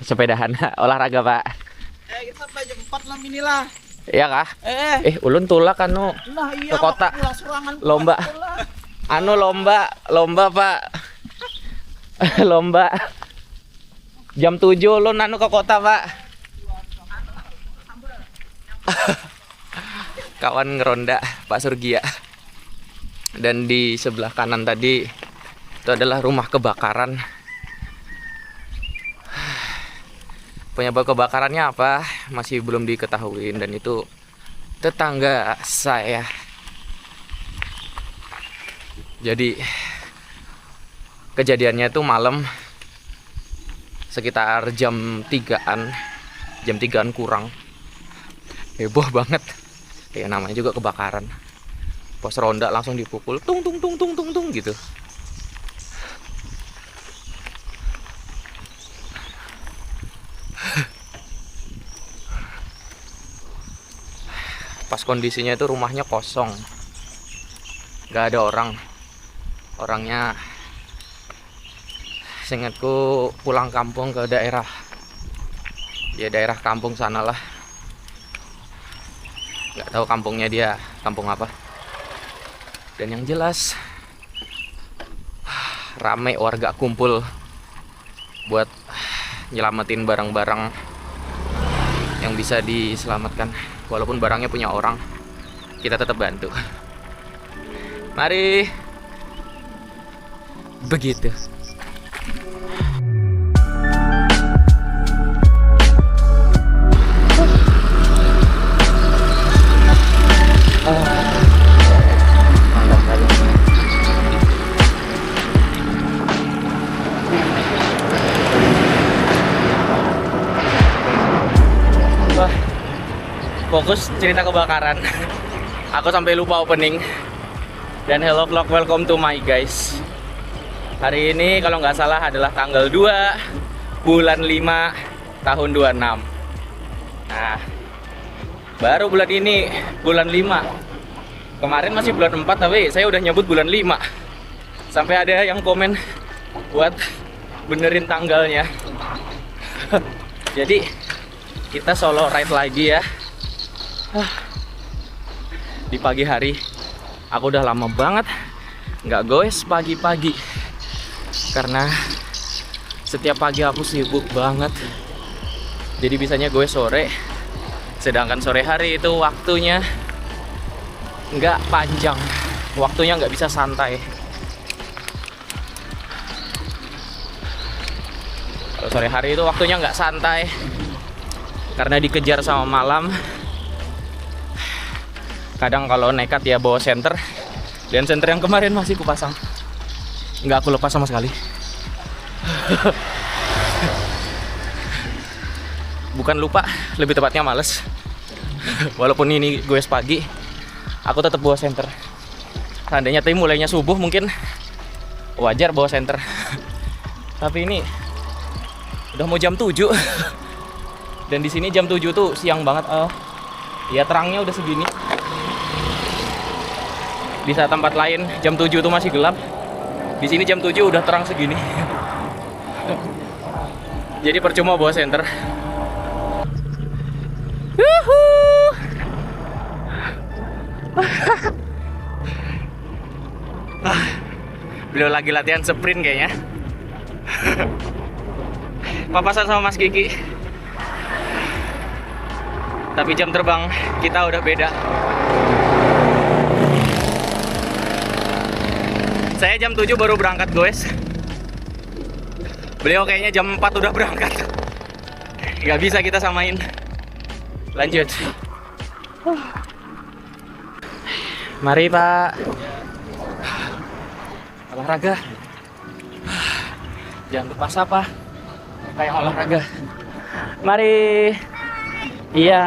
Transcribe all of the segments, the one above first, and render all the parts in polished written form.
Sepedahan olahraga, Pak. Sampai jam 4 lah inilah. Iya kah? Ulun tulak anu Nah, iya, ke kota. pulang serangan Lomba. Anu lomba, Pak. Lomba. Jam 7 ulun anu ke kota, Pak. Kawan ngeronda Pak Surgia. Dan di sebelah kanan tadi itu adalah rumah kebakaran. Penyebab kebakarannya apa masih belum diketahui, dan itu tetangga saya. Jadi kejadiannya itu malam sekitar jam 3-an kurang. Heboh banget. Ya namanya juga kebakaran. Pos ronda langsung dipukul tung tung tung tung tung tung gitu. Pas kondisinya itu rumahnya kosong, nggak ada orang. Orangnya seingatku pulang kampung ke daerah, ya daerah kampung sanalah. Nggak tahu kampungnya dia kampung apa. Dan yang jelas rame warga kumpul buat nyelamatin barang-barang yang bisa diselamatkan. Walaupun barangnya punya orang, kita tetap bantu. Mari. Begitu. Fokus cerita kebakaran. Aku sampai lupa opening. Dan hello vlog, welcome to my guys. Hari ini kalau nggak salah adalah tanggal 2 bulan 5 tahun 26. Nah, baru bulan ini bulan 5. Kemarin masih bulan 4 tapi saya udah nyebut bulan 5. Sampai ada yang komen buat benerin tanggalnya. Jadi kita solo ride lagi ya. Di pagi hari. Aku udah lama banget nggak goes pagi-pagi, karena setiap pagi aku sibuk banget. Jadi bisanya goes sore, sedangkan sore hari itu waktunya nggak panjang, waktunya nggak bisa santai. Kalau sore hari itu waktunya nggak santai karena dikejar sama malam. Kadang kalau nekat ya bawa senter, dan senter yang kemarin masih kupasang, nggak aku lepas sama sekali. Bukan lupa, lebih tepatnya males. Walaupun ini gue pagi, aku tetap bawa senter. Seandainya tadi mulainya subuh mungkin wajar bawa senter. Tapi ini udah mau jam 7. Dan di sini jam 7 tuh siang banget. Ya terangnya udah segini. Di saat tempat lain jam 7 tuh masih gelap. Di sini jam 7 udah terang segini. Jadi percuma bawa senter. Beliau lagi latihan sprint kayaknya. Papasan sama Mas Kiki. Tapi jam terbang kita udah beda. Saya jam 7 baru berangkat guys. Beliau kayaknya jam 4 udah berangkat. Gak bisa kita samain. Lanjut. Mari Pak. Olahraga. Jangan lupa sapa. Kayak olahraga. Mari. Iya.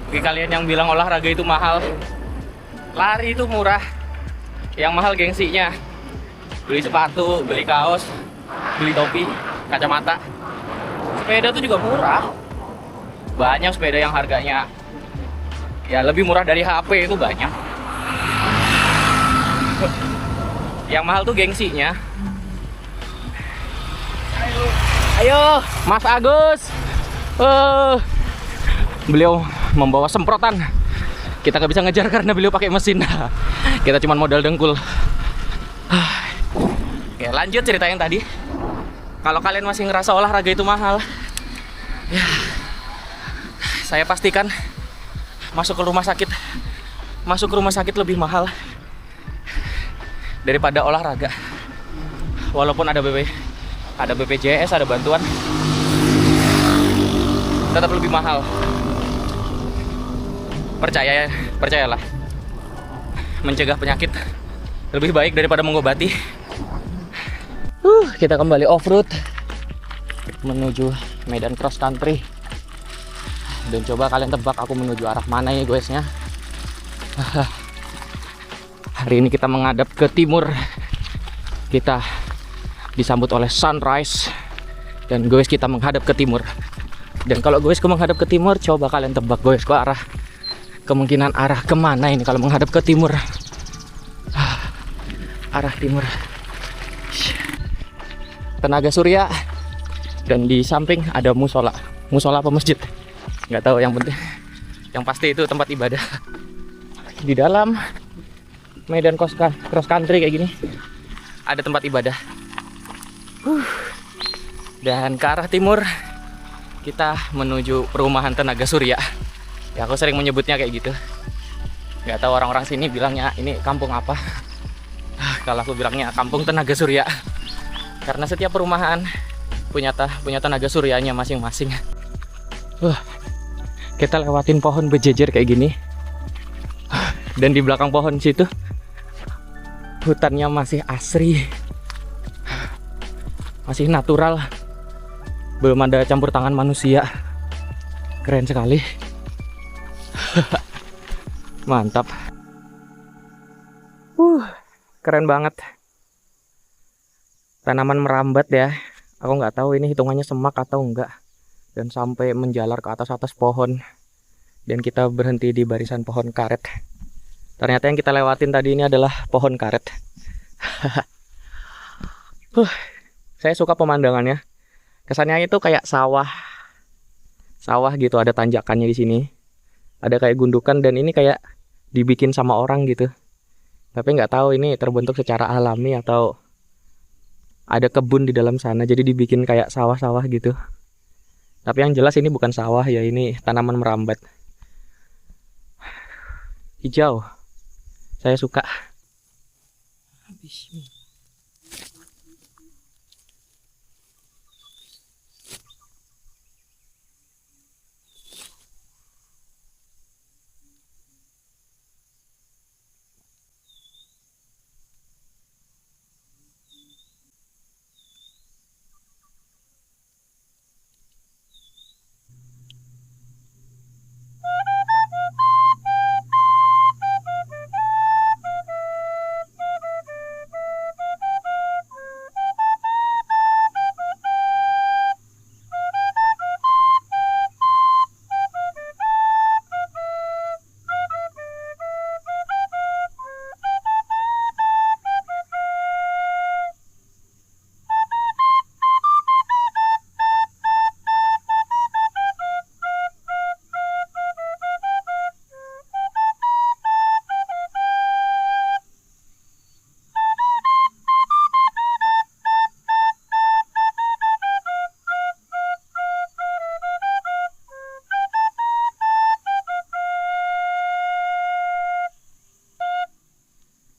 Bagi kalian yang bilang olahraga itu mahal, lari itu murah. Yang mahal gengsinya. Beli sepatu, beli kaos, beli topi, kacamata. Sepeda itu juga murah. Banyak sepeda yang harganya ya lebih murah dari HP itu banyak. Yang mahal tuh gengsinya. Ayo, Mas Agus. Beliau membawa semprotan. Kita nggak bisa ngejar karena beliau pakai mesin. Kita cuma modal dengkul. Oke, lanjut cerita yang tadi. Kalau kalian masih ngerasa olahraga itu mahal, ya, saya pastikan masuk ke rumah sakit. Masuk ke rumah sakit lebih mahal daripada olahraga. Walaupun ada BPJS, ada bantuan, tetap lebih mahal. Percayalah, mencegah penyakit lebih baik daripada mengobati. Kita kembali off-road menuju medan cross country. Dan coba kalian tebak aku menuju arah mana ya guysnya. Hari ini kita menghadap ke timur. Kita disambut oleh sunrise. Dan guys, kita menghadap ke timur. Dan kalau guys menghadap ke timur, coba kalian tebak guys ke arah, kemungkinan arah kemana ini kalau menghadap ke timur. Arah timur, tenaga surya. Dan di samping ada musola apa masjid, nggak tahu, yang penting yang pasti itu tempat ibadah. Di dalam medan cross country kayak gini ada tempat ibadah. Dan ke arah timur kita menuju perumahan tenaga surya. Ya, aku sering menyebutnya kayak gitu. Nggak tahu orang-orang sini bilangnya ini kampung apa. Kalau aku bilangnya kampung tenaga surya, karena setiap perumahan punya tenaga suryanya masing-masing. Kita lewatin pohon berjejer kayak gini. Dan di belakang pohon situ hutannya masih asri, masih natural, belum ada campur tangan manusia. Keren sekali. Mantap. Keren banget. Tanaman merambat ya. Aku nggak tahu ini hitungannya semak atau enggak. Dan sampai menjalar ke atas pohon. Dan kita berhenti di barisan pohon karet. Ternyata yang kita lewatin tadi ini adalah pohon karet. Saya suka pemandangannya. Kesannya itu kayak sawah gitu, ada tanjakannya di sini. Ada kayak gundukan, dan ini kayak dibikin sama orang gitu. Tapi nggak tahu ini terbentuk secara alami atau ada kebun di dalam sana, jadi dibikin kayak sawah-sawah gitu. Tapi yang jelas ini bukan sawah ya, ini tanaman merambat. Hijau. Saya suka.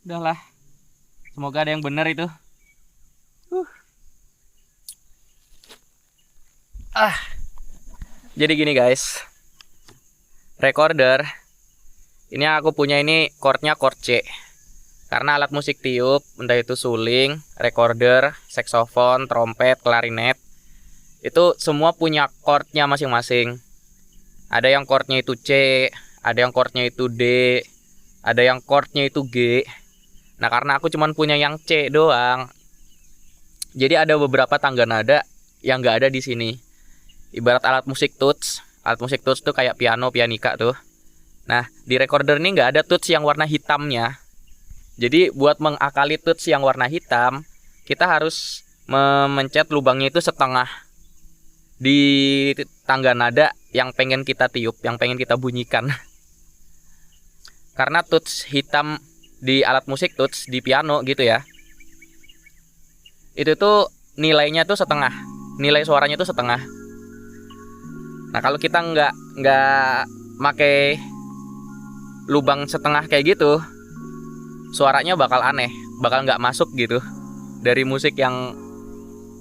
Udahlah, semoga ada yang benar itu. Jadi gini guys, recorder ini aku punya, ini chordnya chord C. Karena alat musik tiup, entah itu suling, recorder, saksofon, trompet, klarinet, itu semua punya chordnya masing-masing. Ada yang chordnya itu C, ada yang chordnya itu D, ada yang chordnya itu G. Nah, karena aku cuman punya yang C doang, jadi ada beberapa tangga nada yang nggak ada di sini. Ibarat alat musik tuts Alat musik tuts tuh kayak piano, pianika tuh. Nah, di recorder ini nggak ada tuts yang warna hitamnya. Jadi buat mengakali tuts yang warna hitam, kita harus memencet lubangnya itu setengah di tangga nada yang pengen kita tiup, yang pengen kita bunyikan. Karena tuts hitam di alat musik, tuts di piano gitu ya, itu tuh nilainya tuh setengah, nilai suaranya tuh setengah. Nah kalau kita nggak make lubang setengah kayak gitu, suaranya bakal aneh, bakal nggak masuk gitu dari musik yang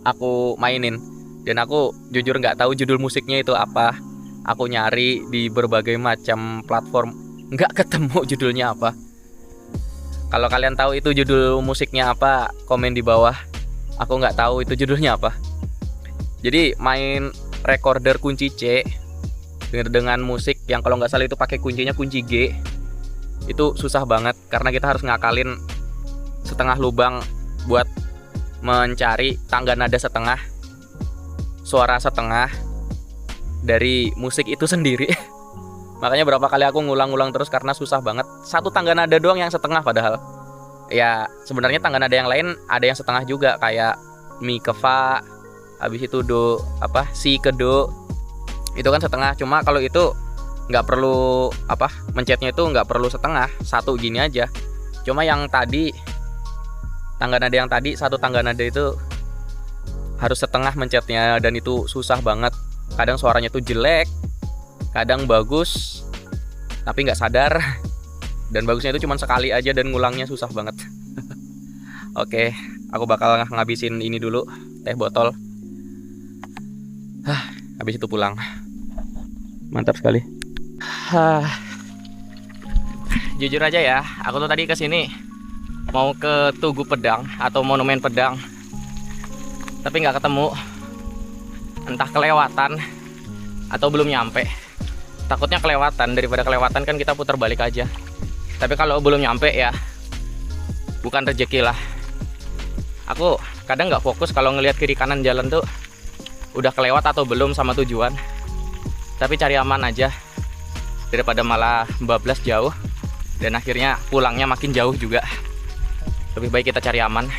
aku mainin. Dan aku jujur nggak tahu judul musiknya itu apa. Aku nyari di berbagai macam platform, nggak ketemu judulnya apa. Kalau kalian tahu itu judul musiknya apa, komen di bawah. Aku nggak tahu itu judulnya apa. Jadi main recorder kunci C dengan musik yang kalau nggak salah itu pakai kuncinya kunci G, itu susah banget karena kita harus ngakalin setengah lubang buat mencari tangga nada setengah, suara setengah dari musik itu sendiri. Makanya berapa kali aku ngulang-ngulang terus karena susah banget. Satu tangga nada doang yang setengah, padahal ya sebenarnya tangga nada yang lain ada yang setengah juga, kayak mi ke fa, habis itu do si ke do, itu kan setengah. Cuma kalau itu nggak perlu mencetnya itu nggak perlu setengah, satu gini aja. Cuma yang tadi tangga nada yang tadi, satu tangga nada itu harus setengah mencetnya, dan itu susah banget. Kadang suaranya tuh jelek, kadang bagus tapi nggak sadar, dan bagusnya itu cuma sekali aja dan ngulangnya susah banget. Oke, aku bakal ngabisin ini dulu, teh botol. Habis itu pulang. Mantap sekali. Jujur aja ya, aku tuh tadi kesini mau ke Tugu Pedang atau Monumen Pedang, tapi nggak ketemu. Entah kelewatan atau belum nyampe. Takutnya kelewatan, daripada kelewatan kan kita putar balik aja. Tapi kalau belum nyampe ya bukan rezeki lah. Aku kadang nggak fokus kalau ngelihat kiri kanan jalan tuh udah kelewat atau belum sama tujuan. Tapi cari aman aja daripada malah bablas jauh dan akhirnya pulangnya makin jauh juga. Lebih baik kita cari aman.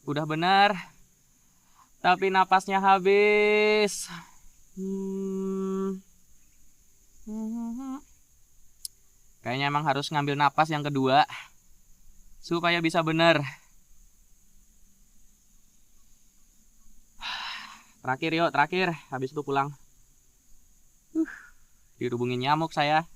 Udah benar, tapi napasnya habis. Kayaknya emang harus ngambil napas yang kedua supaya bisa benar. Terakhir yuk, terakhir. Habis itu pulang. Dirubungin nyamuk saya.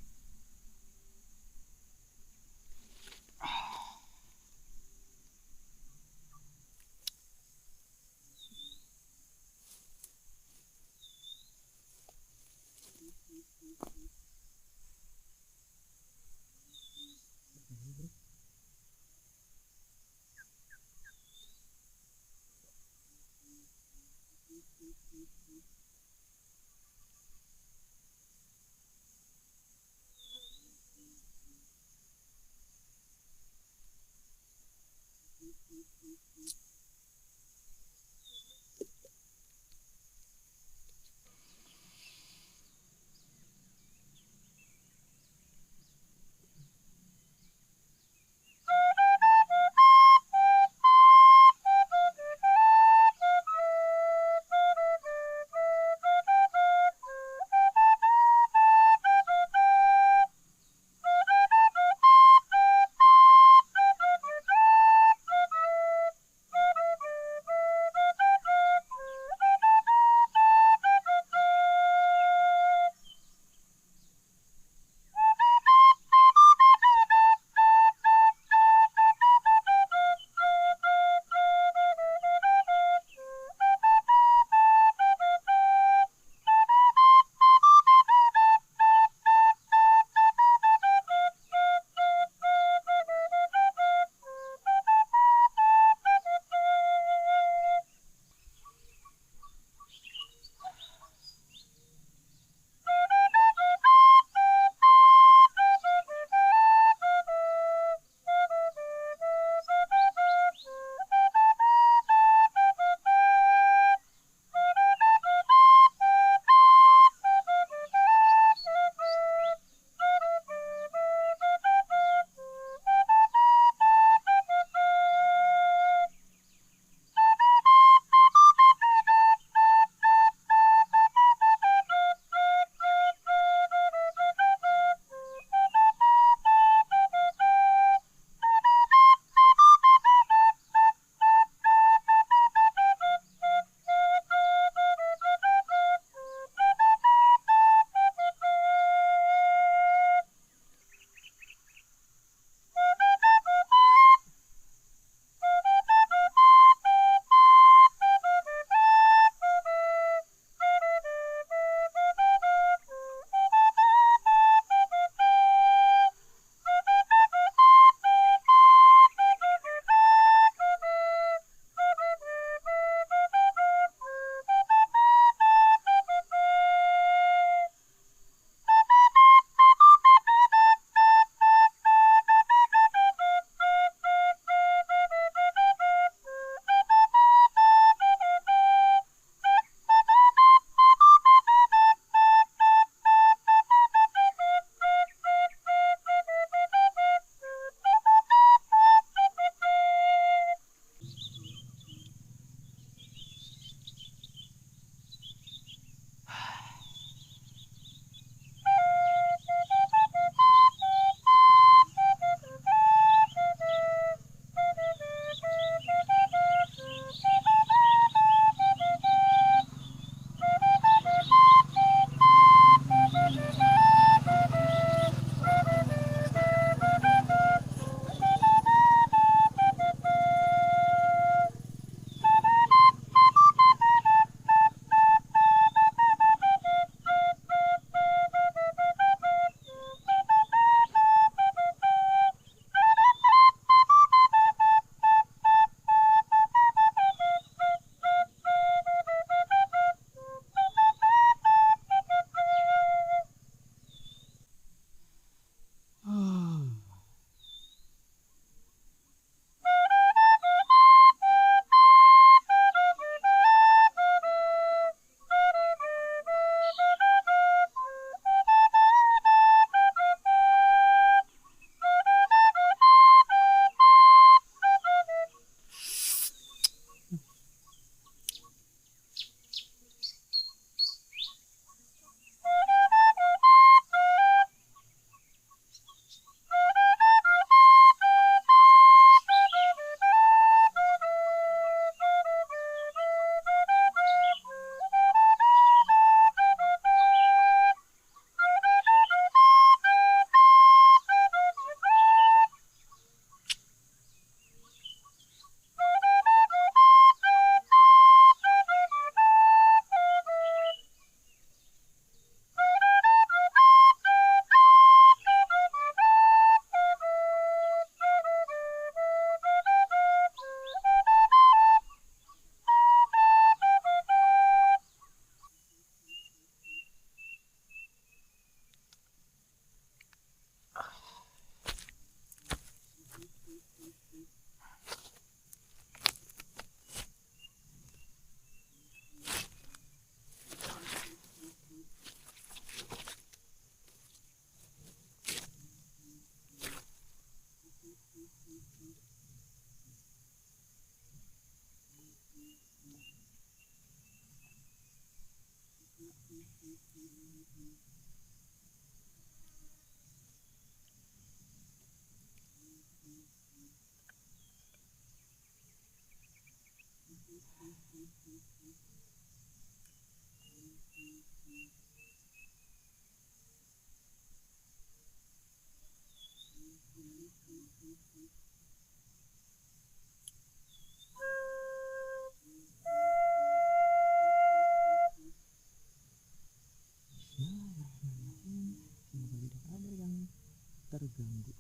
Terganggu.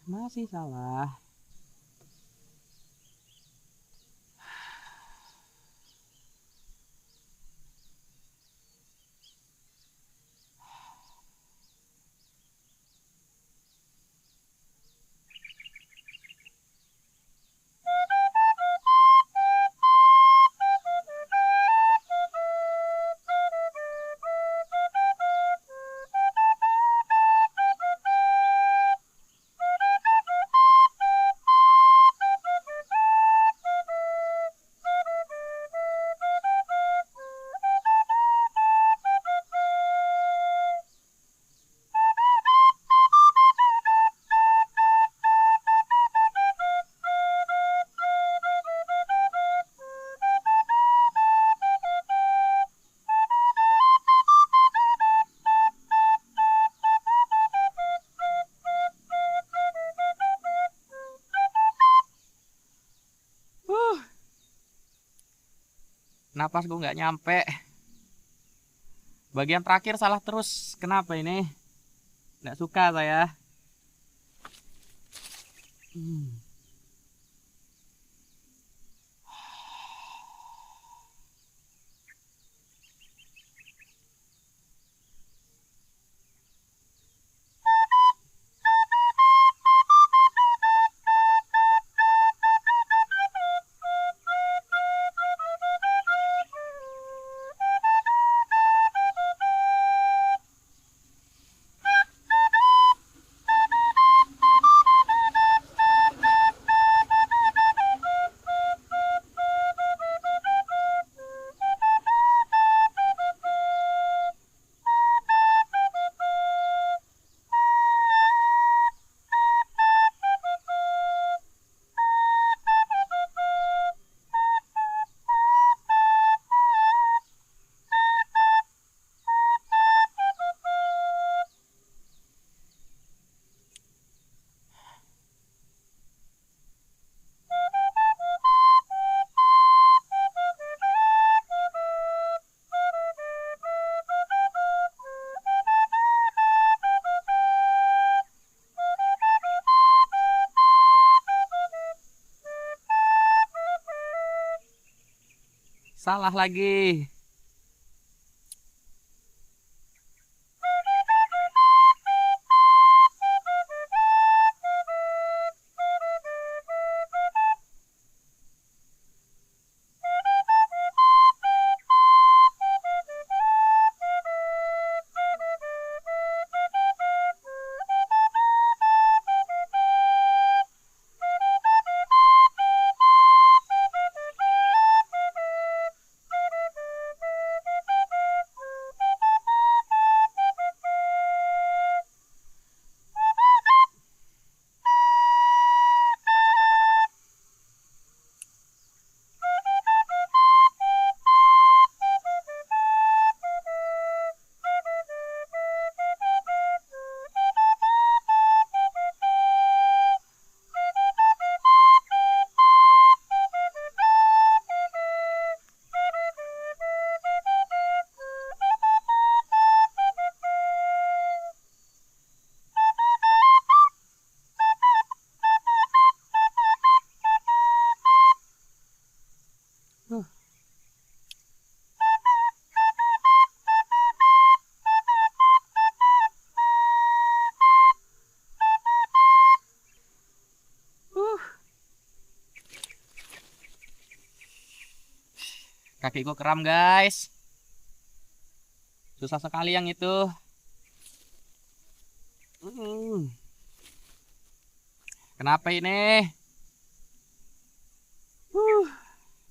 Masih salah. Napasku nggak nyampe. Bagian terakhir salah terus. Kenapa ini? Nggak suka saya. Salah lagi. Kakiku kram guys. Susah sekali yang itu. Kenapa ini?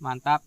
Mantap.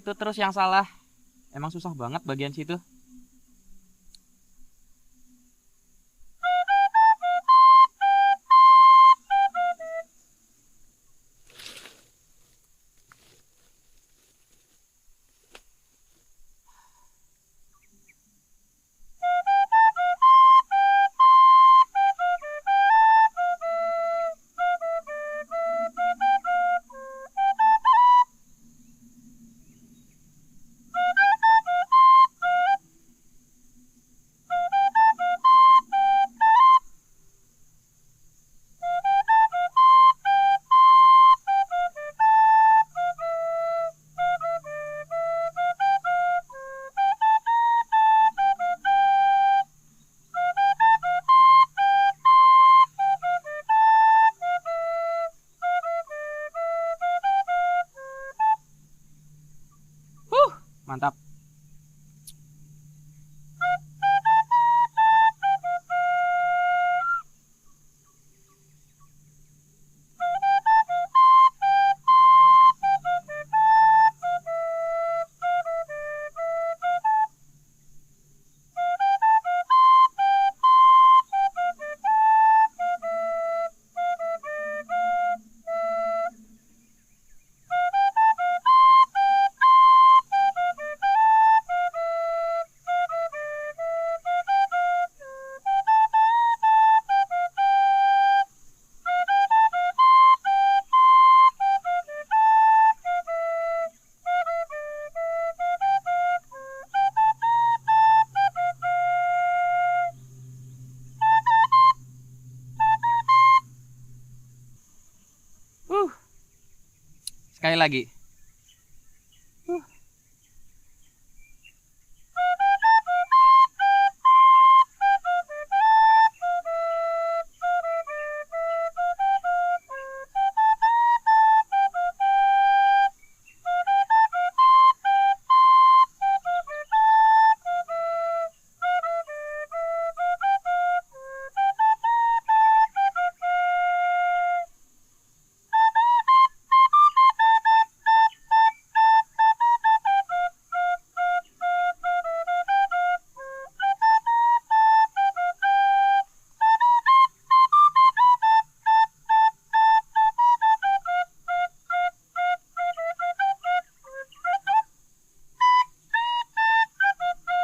situ terus yang salah. Emang susah banget bagian situ. Mantap. Sekali lagi.